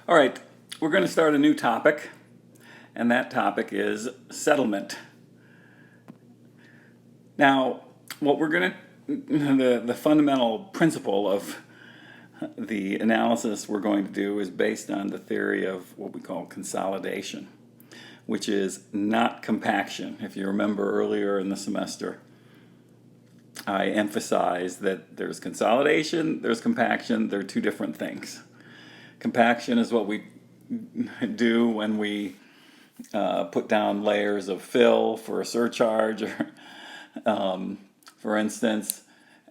All right, we're going to start a new topic, and that topic is settlement. Now, what we're going to, the fundamental principle of the analysis we're going to do is based on the theory of what we call consolidation, which is not compaction. If you remember earlier in the semester, I emphasized that there's consolidation, there's compaction, they're two different things. Compaction is what we do when we put down layers of fill for a surcharge, for instance,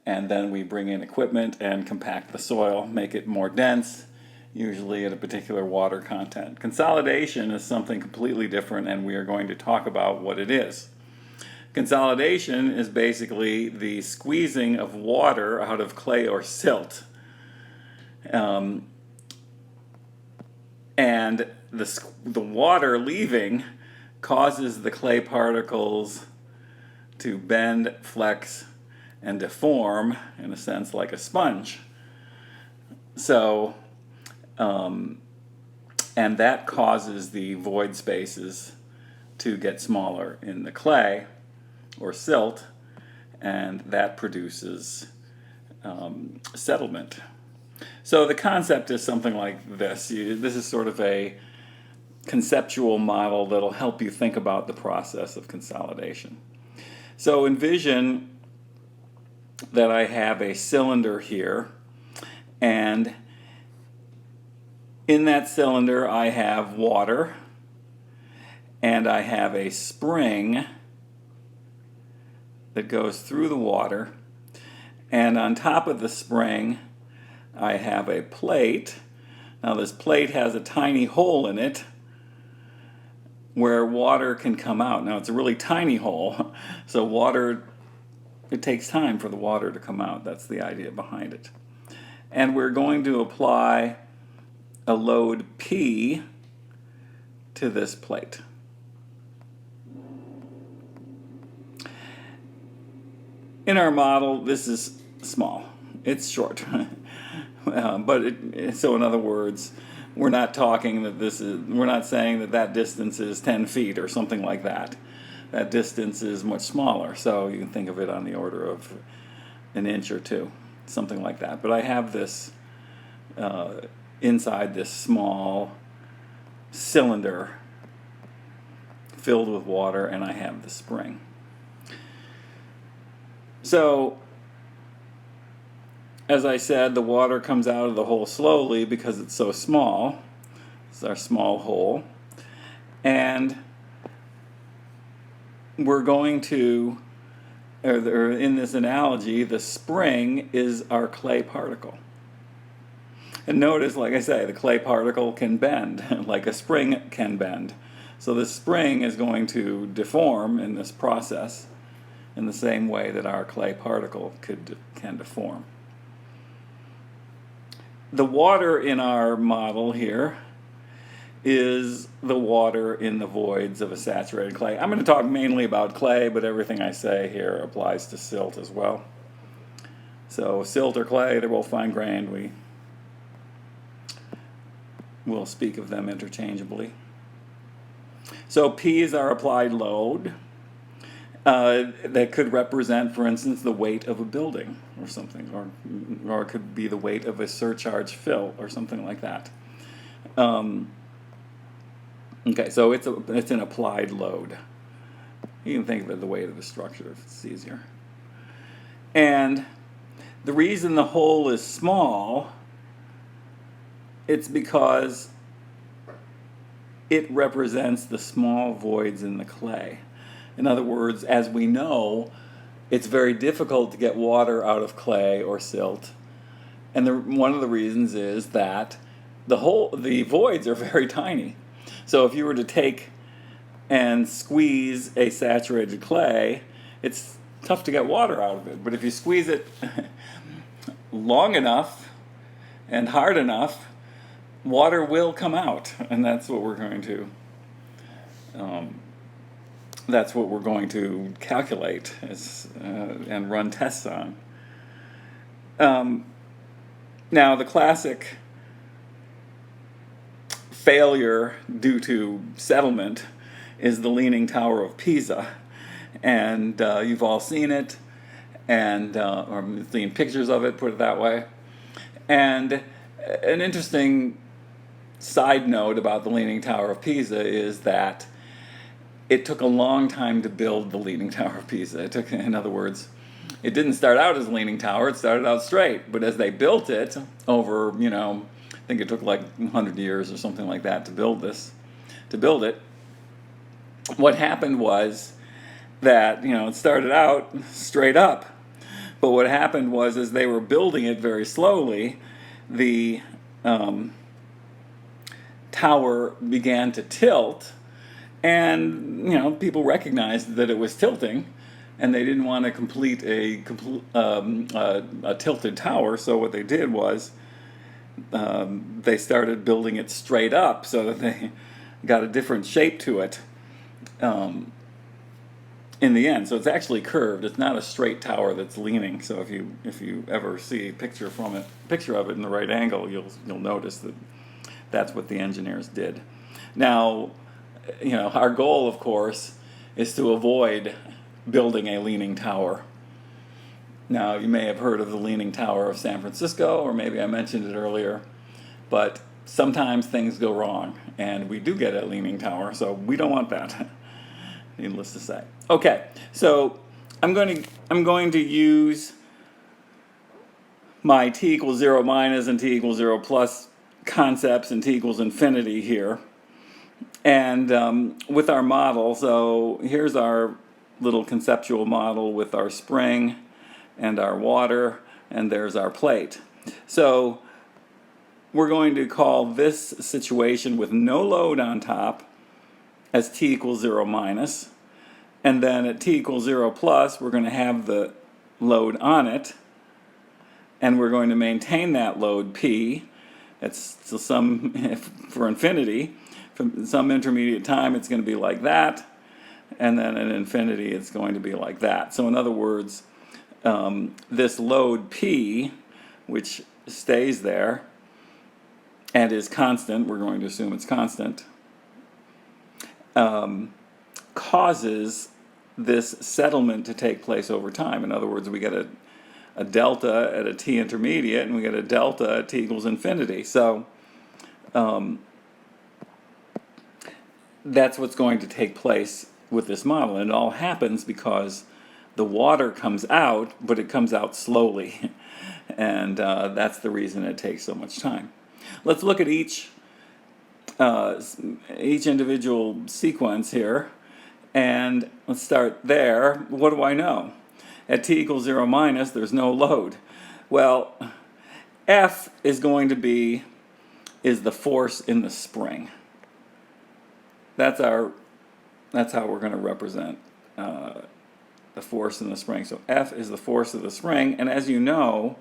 and then we bring in equipment and compact the soil, make it more dense, usually at a particular water content. Consolidation is something completely different, and we are going to talk about what it is. Consolidation is basically the squeezing of water out of clay or silt. And the water leaving causes the clay particles to bend, flex, and deform, in a sense, like a sponge. So, and that causes the void spaces to get smaller in the clay or silt, and that produces settlement. So the concept is something like this. This is sort of a conceptual model that'll help you think about the process of consolidation. So envision that I have a cylinder here, and in that cylinder I have water, and I have a spring that goes through the water, and on top of the spring I have a plate. Now this plate has a tiny hole in it where water can come out. Now it's a really tiny hole, so it takes time for the water to come out. That's the idea behind it. And we're going to apply a load P to this plate. In our model, this is small. It's short. So in other words, we're not saying that that distance is 10 feet or something like that. That distance is much smaller, so you can think of it on the order of an inch or two, something like that. But I have this inside this small cylinder filled with water, and I have the spring. So, as I said, the water comes out of the hole slowly because it's so small. It's our small hole. And we're going to, or in this analogy, the spring is our clay particle. And notice, like I say, the clay particle can bend, like a spring can bend. So the spring is going to deform in this process in the same way that our clay particle can deform. The water in our model here is the water in the voids of a saturated clay. I'm going to talk mainly about clay, but everything I say here applies to silt as well. So silt or clay, they're both fine-grained. We'll speak of them interchangeably. So P is our applied load. That could represent, for instance, the weight of a building or something, or it could be the weight of a surcharge fill or something like that. Okay, so it's an applied load. You can think of it the weight of the structure if it's easier. And the reason the hole is small, it's because it represents the small voids in the clay. In other words, as we know, it's very difficult to get water out of clay or silt. And one of the reasons is that the voids are very tiny. So if you were to take and squeeze a saturated clay, it's tough to get water out of it. But if you squeeze it long enough and hard enough, water will come out. And that's what we're going to calculate and run tests on. Now, the classic failure due to settlement is the Leaning Tower of Pisa. And you've all seen it, and or seen pictures of it, put it that way. And an interesting side note about the Leaning Tower of Pisa is that it took a long time to build the Leaning Tower of Pisa. It took, in other words, it didn't start out as a leaning tower, it started out straight. But as they built it over, I think it took like 100 years or something like that to build it, what happened was that, it started out straight up. But what happened was, as they were building it very slowly, the tower began to tilt, and people recognized that it was tilting, and they didn't want to complete a tilted tower. So what they did was they started building it straight up, so that they got a different shape to it in the end. So it's actually curved. It's not a straight tower that's leaning. So if you ever see a picture of it in the right angle, you'll notice that that's what the engineers did. Now, our goal, of course, is to avoid building a leaning tower. Now, you may have heard of the Leaning Tower of San Francisco, or maybe I mentioned it earlier, but sometimes things go wrong, and we do get a leaning tower, so we don't want that, needless to say. Okay, so I'm going to use my t equals 0 minus and t equals 0 plus concepts and t equals infinity here. And with our model, so here's our little conceptual model with our spring and our water, and there's our plate. So we're going to call this situation with no load on top as t equals 0 minus, and then at t equals 0 plus, we're going to have the load on it, and we're going to maintain that load p. It's for infinity. From some intermediate time, it's going to be like that, and then at infinity, it's going to be like that. So in other words, this load P, which stays there and is constant, we're going to assume it's constant, causes this settlement to take place over time. In other words, we get a delta at a t intermediate, and we get a delta at t equals infinity. So that's what's going to take place with this model. And it all happens because the water comes out, but it comes out slowly. And that's the reason it takes so much time. Let's look at each individual sequence here. And let's start there. What do I know? At t equals 0 minus, there's no load. Well, F is going to be the force in the spring. That's how we're going to represent the force in the spring. So F is the force of the spring, and as you know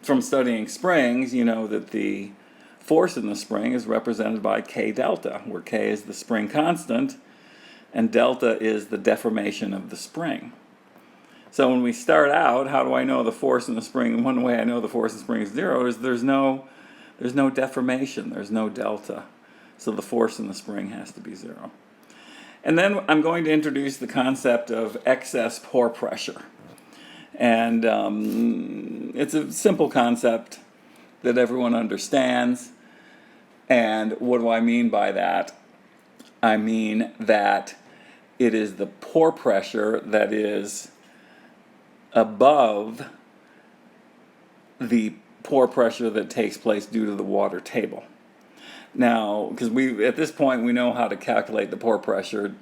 from studying springs, you know that the force in the spring is represented by K delta, where K is the spring constant, and delta is the deformation of the spring. So when we start out, how do I know the force in the spring? One way I know the force in the spring is 0 is there's no deformation, there's no delta. So the force in the spring has to be 0. And then I'm going to introduce the concept of excess pore pressure. And it's a simple concept that everyone understands. And what do I mean by that? I mean that it is the pore pressure that is above the pore pressure that takes place due to the water table. Now, because at this point we know how to calculate the pore pressure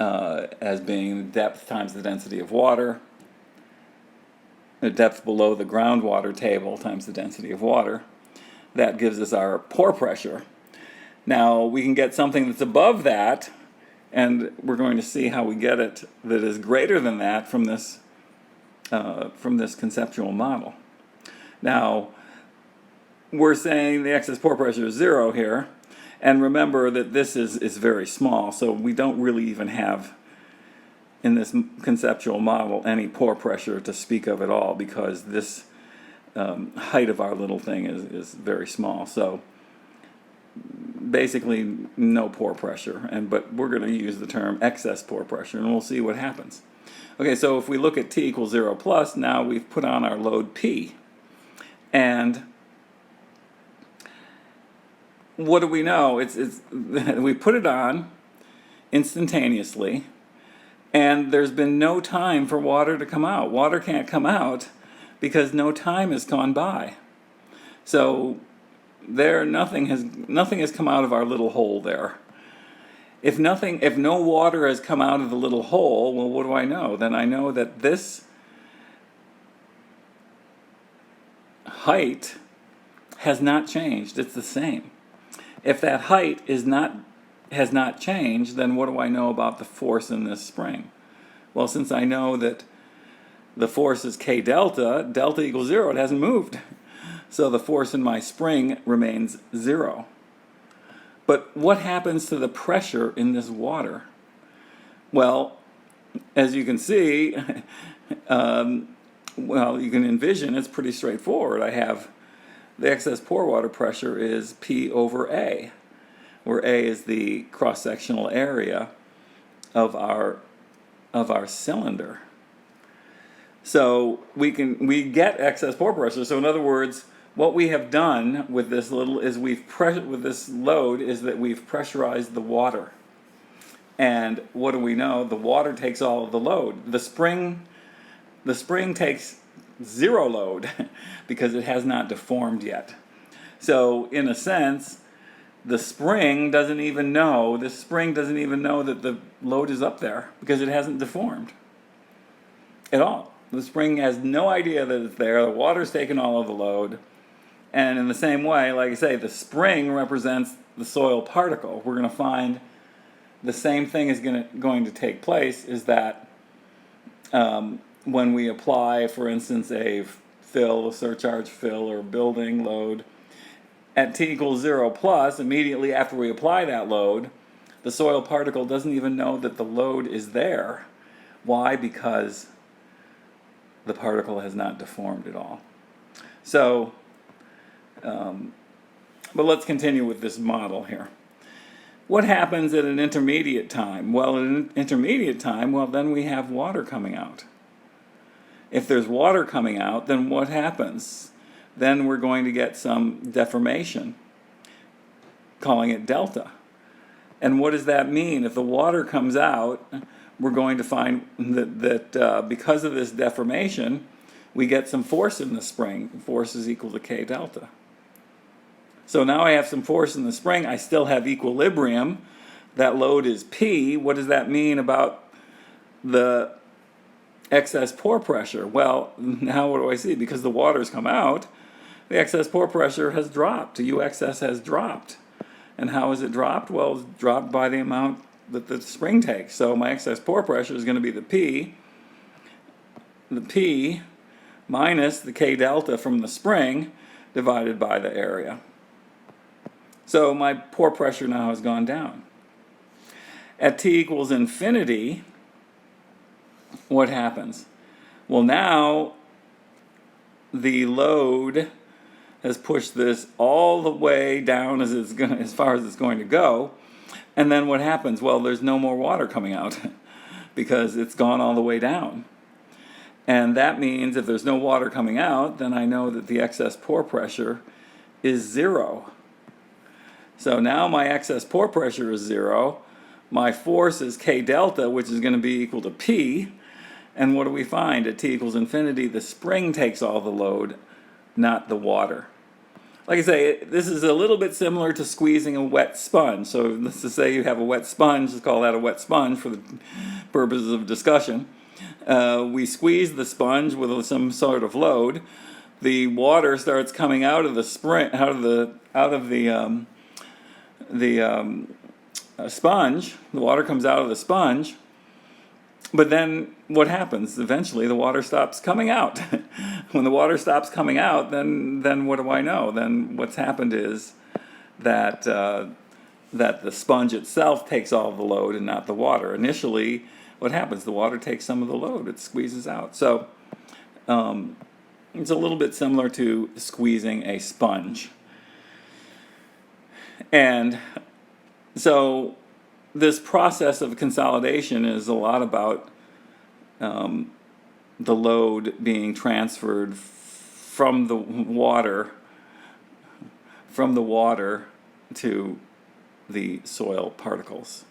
as being the depth times the density of water, the depth below the groundwater table times the density of water. That gives us our pore pressure. Now, we can get something that's above that, and we're going to see how we get it that is greater than that from this conceptual model. Now, we're saying the excess pore pressure is 0 here, and remember that this is very small, so we don't really even have in this conceptual model any pore pressure to speak of at all, because this height of our little thing is very small. So basically no pore pressure, but we're going to use the term excess pore pressure, and we'll see what happens. Okay, so if we look at t equals 0 plus, now we've put on our load P. And what do we know? We put it on instantaneously, and there's been no time for water to come out. Water can't come out because no time has gone by. So nothing has come out of our little hole there. If no water has come out of the little hole, well, what do I know? Then I know that this height has not changed. It's the same. If that height has not changed, then what do I know about the force in this spring? Well, since I know that the force is k delta, delta equals 0, it hasn't moved. So the force in my spring remains 0. But what happens to the pressure in this water? Well, as you can see, you can envision it's pretty straightforward. I have the excess pore water pressure is P over A, where A is the cross-sectional area of our cylinder. So we get excess pore pressure. So in other words, what we have done with this with this load is that we've pressurized the water. And what do we know? The water takes all of the load. The spring takes 0 load because it has not deformed yet. So in a sense, the spring doesn't even know that the load is up there because it hasn't deformed at all. The spring has no idea that it's there. The water's taken all of the load. And in the same way, like I say, the spring represents the soil particle. We're going to find the same thing is going to take place, is that when we apply, for instance, a surcharge fill or building load at t equals 0 plus, immediately after we apply that load, the soil particle doesn't even know that the load is there. Why? Because the particle has not deformed at all. So, but let's continue with this model here. What happens at an intermediate time? Well, at an intermediate time, then we have water coming out. If there's water coming out, then what happens? Then we're going to get some deformation, calling it delta. And what does that mean? If the water comes out, we're going to find that because of this deformation, we get some force in the spring. Force is equal to k delta. So now I have some force in the spring. I still have equilibrium. That load is P. What does that mean about the excess pore pressure? Well, now what do I see? Because the water's come out, the excess pore pressure has dropped. The UXS has dropped. And how is it dropped? Well, it's dropped by the amount that the spring takes. So my excess pore pressure is going to be the P minus the K delta from the spring divided by the area. So my pore pressure now has gone down. At t equals infinity, what happens? Well, now the load has pushed this all the way down as far as it's going to go. And then what happens? Well, there's no more water coming out because it's gone all the way down. And that means if there's no water coming out, then I know that the excess pore pressure is 0. So now my excess pore pressure is 0. My force is K delta, which is going to be equal to P. And what do we find? At t equals infinity, the spring takes all the load, not the water. Like I say, this is a little bit similar to squeezing a wet sponge. So let's just say you have a wet sponge. Let's call that a wet sponge for the purposes of discussion. We squeeze the sponge with some sort of load. The water starts coming out of the spring, out of the sponge. The water comes out of the sponge. But then what happens? Eventually the water stops coming out. When the water stops coming out, then what do I know? Then what's happened is that the sponge itself takes all the load and not the water. Initially, what happens? The water takes some of the load. It squeezes out. So it's a little bit similar to squeezing a sponge. And so this process of consolidation is a lot about the load being transferred from the water to the soil particles.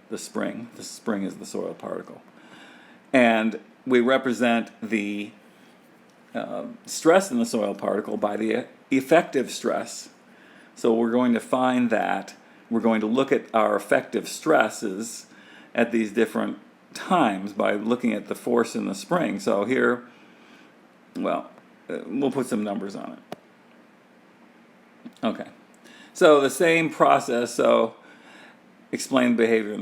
The spring is the soil particle, and we represent the stress in the soil particle by the effective stress. So we're going to find that we're going to look at our effective stresses at these different times by looking at the force in the spring. So here, well, we'll put some numbers on it. Okay, so the same process. So explain the behavior in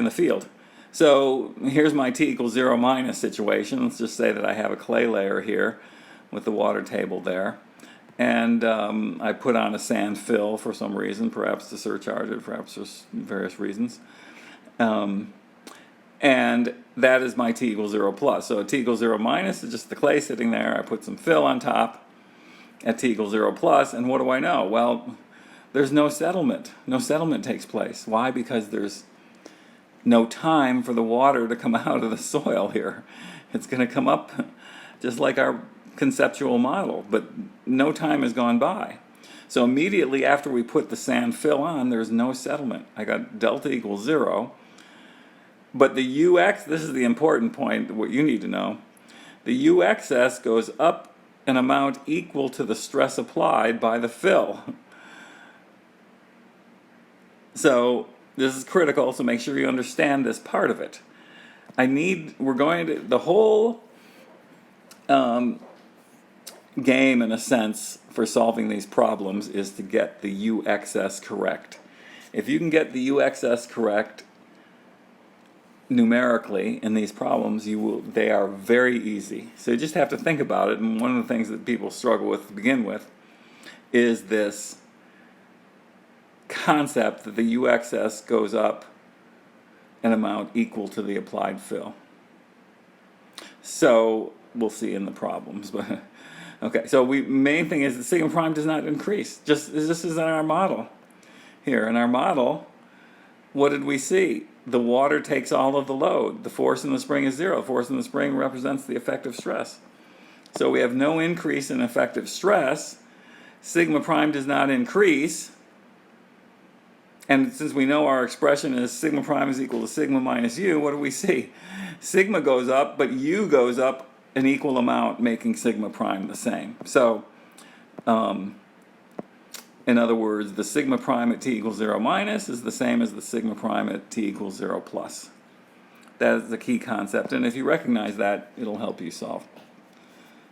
the field. So here's my t equals 0 minus situation. Let's just say that I have a clay layer here with the water table there. And I put on a sand fill for some reason, perhaps to surcharge it, perhaps for various reasons. And that is my t equals 0 plus. So t equals 0 minus is just the clay sitting there. I put some fill on top at t equals 0 plus, and what do I know? Well, there's no settlement. No settlement takes place. Why? Because there's no time for the water to come out of the soil here. It's going to come up just like our conceptual model, but no time has gone by. So immediately after we put the sand fill on, there's no settlement. I got delta equals 0. But the UX, this is the important point, what you need to know. The UXS goes up an amount equal to the stress applied by the fill. So this is critical, so make sure you understand this part of it. The whole game, in a sense, for solving these problems is to get the UXS correct. If you can get the UXS correct numerically in these problems, they are very easy. So you just have to think about it, and one of the things that people struggle with to begin with is this concept that the UXS goes up an amount equal to the applied fill. So we'll see in the problems, but okay. So main thing is that sigma prime does not increase. Just this is in our model. Here in our model, what did we see? The water takes all of the load. The force in the spring is 0. The force in the spring represents the effective stress. So we have no increase in effective stress. Sigma prime does not increase. And since we know our expression is sigma prime is equal to sigma minus u, what do we see? Sigma goes up, but u goes up an equal amount, making sigma prime the same. So, in other words, the sigma prime at t equals 0 minus is the same as the sigma prime at t equals 0 plus. That is the key concept, and if you recognize that, it'll help you solve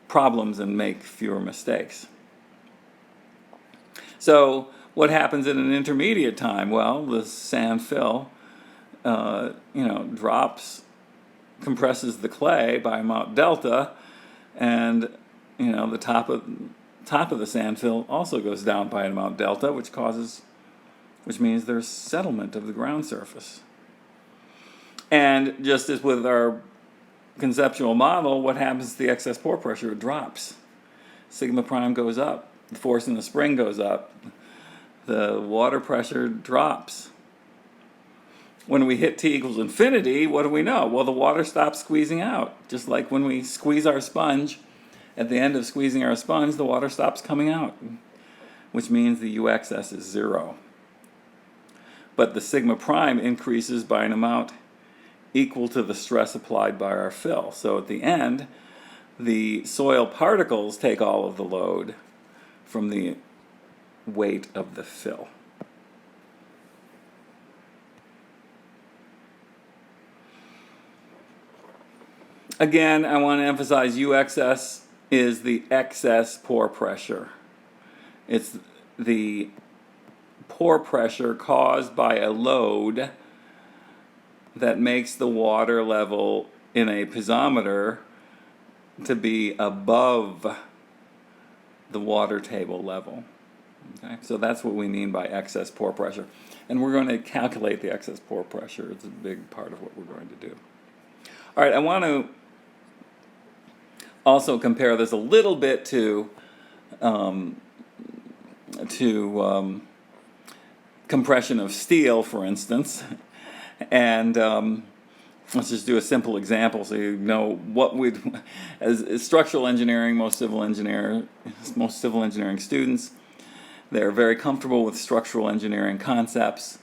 problems and make fewer mistakes. So, what happens at an intermediate time? Well, the sand fill, compresses the clay by amount delta, and the top of the sand fill also goes down by an amount delta, which means there's settlement of the ground surface. And just as with our conceptual model, what happens to the excess pore pressure? It drops. Sigma prime goes up. The force in the spring goes up. The water pressure drops. When we hit t equals infinity, what do we know? Well, the water stops squeezing out. Just like when we squeeze our sponge, at the end of squeezing our sponge, the water stops coming out, which means the UXS is 0. But the sigma prime increases by an amount equal to the stress applied by our fill. So at the end, the soil particles take all of the load from the weight of the fill. Again, I want to emphasize UXS is the excess pore pressure. It's the pore pressure caused by a load that makes the water level in a piezometer to be above the water table level. Okay? So that's what we mean by excess pore pressure. And we're going to calculate the excess pore pressure. It's a big part of what we're going to do. All right, I want to also compare this a little bit to compression of steel, for instance. And let's just do a simple example so you know what we'd, as structural engineering, most civil engineering students, they're very comfortable with structural engineering concepts.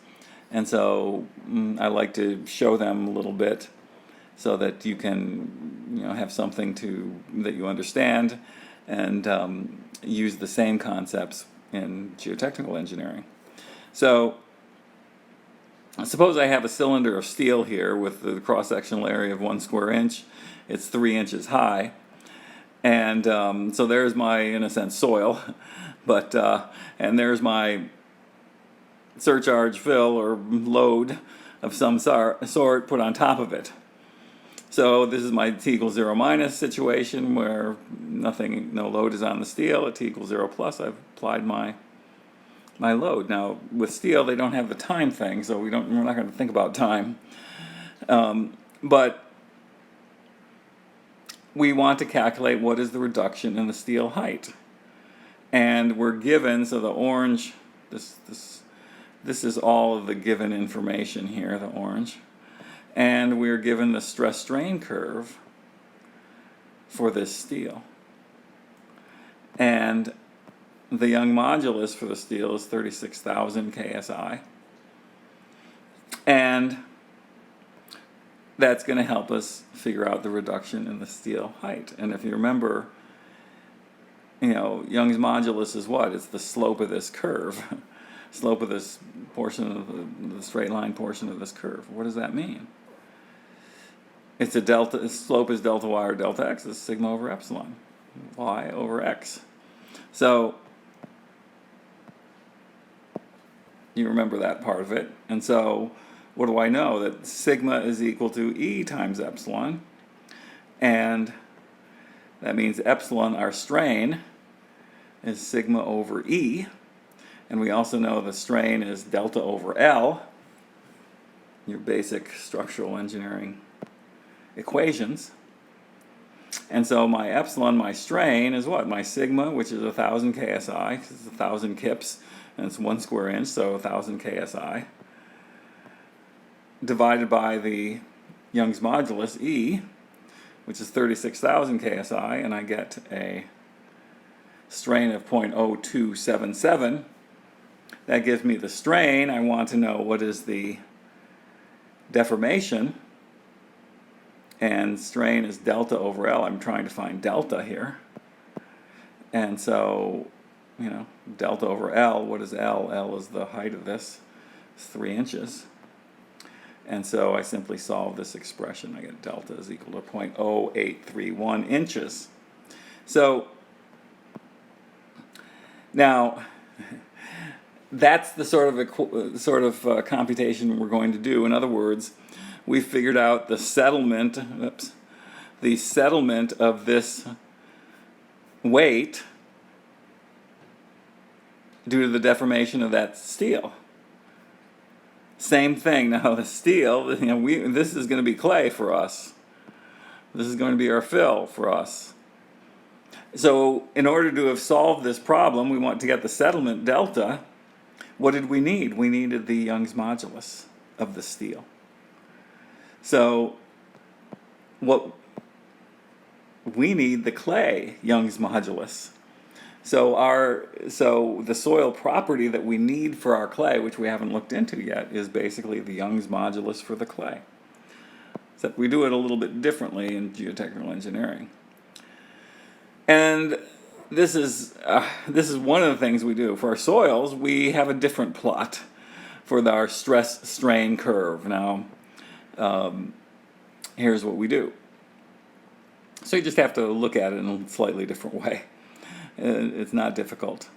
And so I like to show them a little bit so that you can have something that you understand and use the same concepts in geotechnical engineering. So suppose I have a cylinder of steel here with the cross-sectional area of 1 square inch. It's 3 inches high. And so there's my, in a sense, soil. But and there's my surcharge fill or load of some sort put on top of it. So this is my T equals 0 minus situation where no load is on the steel. At T equals 0 plus, I've applied my load. Now with steel, they don't have the time thing, so we're not going to think about time. But we want to calculate what is the reduction in the steel height. And we're given, so the orange, this is all of the given information here, the orange. And we're given the stress-strain curve for this steel. And the Young modulus for the steel is 36,000 KSI. And that's going to help us figure out the reduction in the steel height. And if you remember, Young's modulus is what? It's the slope of this curve. Slope of this portion of the straight line portion of this curve. What does that mean? It's a delta. Slope is delta y or delta x. It's sigma over epsilon, y over x. So you remember that part of it. And so what do I know? That sigma is equal to E times epsilon. And that means epsilon, our strain, is sigma over E. And we also know the strain is delta over L, your basic structural engineering equations. And so my epsilon, my strain, is what? My sigma, which is 1,000 KSI, because it's 1,000 kips, and it's 1 square inch, so 1,000 KSI, divided by the Young's modulus, E, which is 36,000 KSI, and I get a strain of 0.0277. That gives me the strain. I want to know what is the deformation. And strain is delta over L. I'm trying to find delta here. And so, delta over L, what is L? L is the height of this. It's 3 inches. And so I simply solve this expression. I get delta is equal to 0.0831 inches. So now, that's the sort of computation we're going to do. In other words, we figured out the settlement of this weight due to the deformation of that steel. Same thing. Now the steel, this is going to be clay for us. This is going to be our fill for us. So in order to have solved this problem, we want to get the settlement delta. What did we need? We needed the Young's modulus of the steel. So what we need the clay Young's modulus. So the soil property that we need for our clay, which we haven't looked into yet, is basically the Young's modulus for the clay. Except we do it a little bit differently in geotechnical engineering. And this is one of the things we do. For our soils, we have a different plot for our stress-strain curve. Now, here's what we do. So you just have to look at it in a slightly different way. It's not difficult.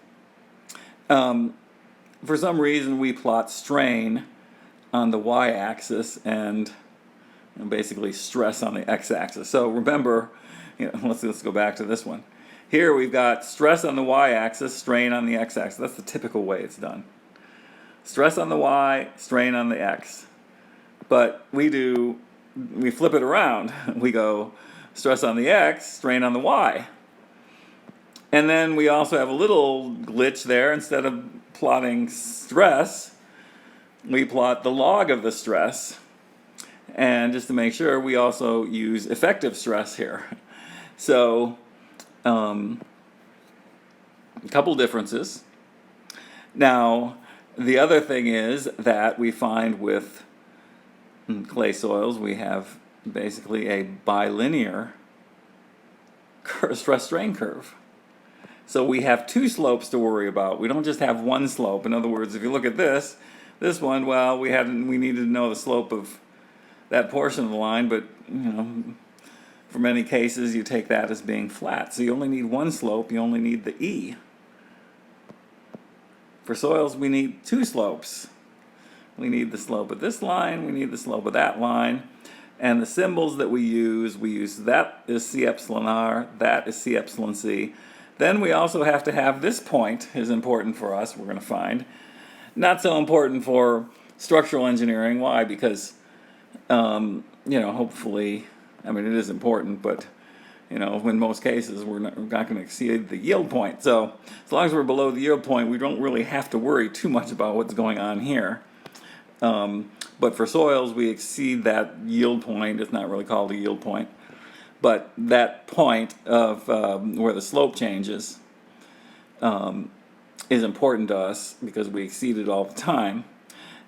For some reason, we plot strain on the y-axis and basically stress on the x-axis. So remember, let's go back to this one. Here we've got stress on the y-axis, strain on the x-axis. That's the typical way it's done. Stress on the y, strain on the x. But we flip it around. We go stress on the x, strain on the y. And then we also have a little glitch there. Instead of plotting stress, we plot the log of the stress. And just to make sure, we also use effective stress here. So, a couple differences. Now, the other thing is that we find with clay soils, we have basically a bilinear stress strain curve. So we have two slopes to worry about. We don't just have one slope. In other words, if you look at this one, well, we needed to know the slope of that portion of the line, but for many cases you take that as being flat. So you only need one slope, you only need the E. For soils, we need two slopes. We need the slope of this line, we need the slope of that line, and the symbols that we use that is C epsilon R, that is C epsilon C. Then we also have to have this point is important for us, we're going to find. Not so important for structural engineering. Why? Because, hopefully, I mean, it is important, but, in most cases, we're not going to exceed the yield point. So as long as we're below the yield point, we don't really have to worry too much about what's going on here. But for soils, we exceed that yield point. It's not really called a yield point. But that point of where the slope changes is important to us because we exceed it all the time.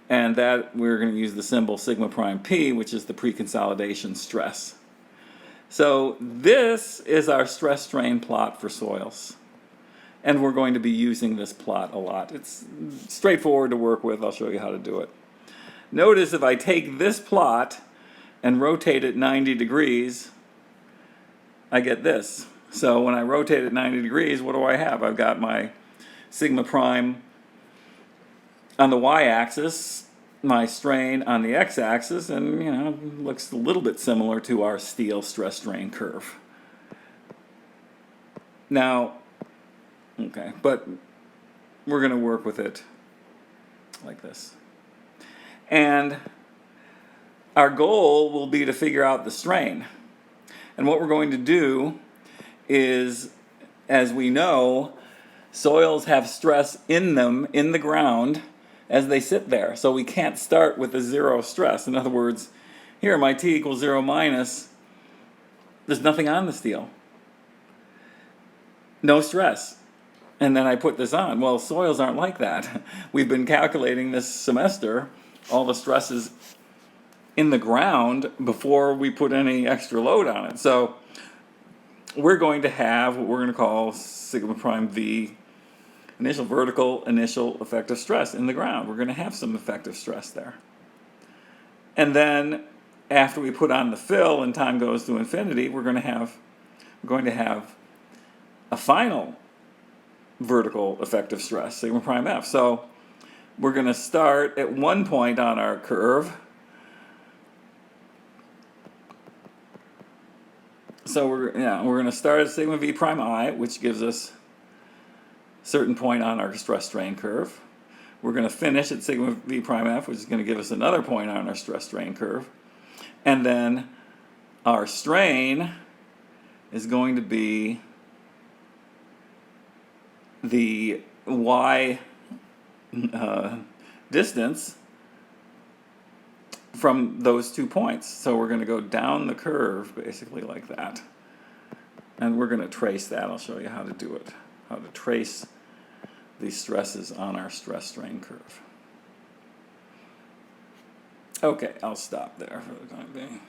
And that we're going to use the symbol sigma prime p, which is the pre-consolidation stress. So this is our stress strain plot for soils. And we're going to be using this plot a lot. It's straightforward to work with. I'll show you how to do it. Notice if I take this plot and rotate it 90 degrees, I get this. So when I rotate it 90 degrees, what do I have? I've got my sigma prime on the y-axis, my strain on the x-axis, and looks a little bit similar to our steel stress strain curve. Now, okay, but we're going to work with it like this. And our goal will be to figure out the strain. And what we're going to do is, as we know, soils have stress in them, in the ground, as they sit there. So we can't start with a zero stress. In other words, here my T equals 0 minus, there's nothing on the steel. No stress. And then I put this on. Well, soils aren't like that. We've been calculating this semester all the stresses in the ground before we put any extra load on it. So we're going to have what we're going to call sigma prime V, initial vertical, initial effective stress in the ground. We're going to have some effective stress there. And then after we put on the fill and time goes to infinity, we're going to have a final vertical effective stress, sigma prime F. So we're going to start at one point on our curve. So we're going to start at sigma V prime I, which gives us a certain point on our stress strain curve. We're going to finish at sigma V prime F, which is going to give us another point on our stress strain curve. And then our strain is going to be the y distance from those 2 points. So we're going to go down the curve basically like that. And we're going to trace that. I'll show you how to do it, how to trace these stresses on our stress strain curve. Okay, I'll stop there for the time being.